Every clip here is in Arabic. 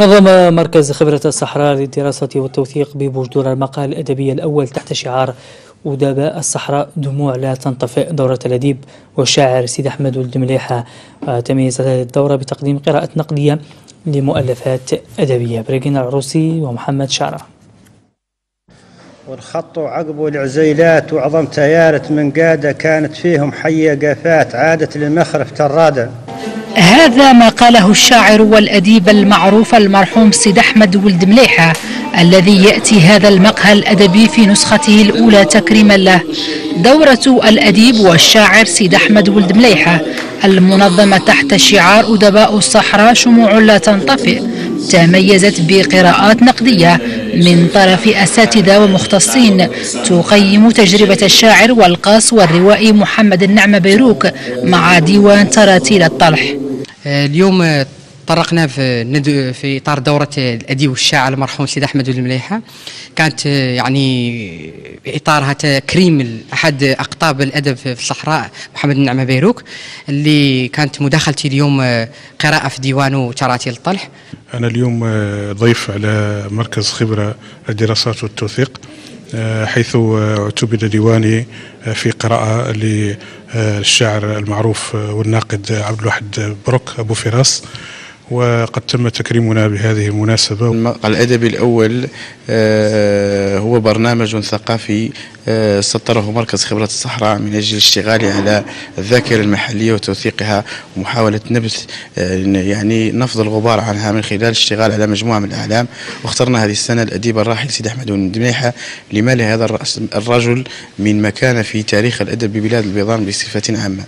نظم مركز خبرة الصحراء للدراسة والتوثيق ببوجدور المقال الأدبي الأول تحت شعار أدباء الصحراء دموع لا تنطفئ دورة الأديب والشاعر سيد أحمد ولد مليحة. تميزت هذه الدورة بتقديم قراءة نقدية لمؤلفات أدبية. بريغين العروسي ومحمد شعرة. والخط عقب العزيلات وعظم تيارة من قادة كانت فيهم حية قافات عادت للمخرف ترادة. هذا ما قاله الشاعر والأديب المعروف المرحوم سيد أحمد ولد مليحة الذي يأتي هذا المقهى الأدبي في نسخته الأولى تكريما له. دورة الأديب والشاعر سيد أحمد ولد مليحة المنظمة تحت شعار أدباء الصحراء شموع لا تنطفئ تميزت بقراءات نقدية من طرف أساتذة ومختصين تقيم تجربة الشاعر والقاص والروائي محمد النعمة بيروك مع ديوان تراتيل الطلح. اليوم طرقنا في إطار دورة الأديب والشاعر المرحوم سيد أحمد ولد مليحة، كانت يعني إطارها تكريم أحد أقطاب الأدب في الصحراء محمد النعمة بيروك اللي كانت مداخلتي اليوم قراءة في ديوانه تراتيل الطلح. أنا اليوم ضيف على مركز خبرة الدراسات والتوثيق، حيث اعتمد ديواني في قراءة للشاعر المعروف والناقد عبد الواحد بروك أبو فراس، وقد تم تكريمنا بهذه المناسبة. المقال الأدبي الأول هو برنامج ثقافي سطره مركز خبرة الصحراء من أجل الاشتغال على الذاكرة المحلية وتوثيقها ومحاولة نبث يعني نفض الغبار عنها من خلال الاشتغال على مجموعة من الأعلام. واخترنا هذه السنة الأديب الراحل سيد أحمد ولد مليحة لما لهذا الرجل من مكانة في تاريخ الأدب ببلاد البيضان بصفة عامة.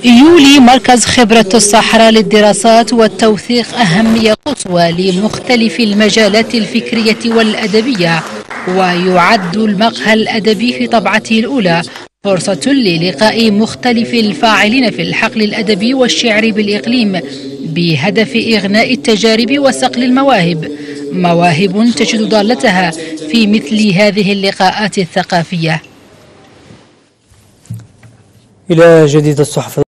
يولي مركز خبرة الصحراء للدراسات والتوثيق أهمية قصوى لمختلف المجالات الفكرية والأدبية، ويعد المقهى الأدبي في طبعته الأولى فرصة للقاء مختلف الفاعلين في الحقل الأدبي والشعري بالإقليم بهدف إغناء التجارب وصقل المواهب، مواهب تجد ضالتها في مثل هذه اللقاءات الثقافية. إلى جديد الصحف.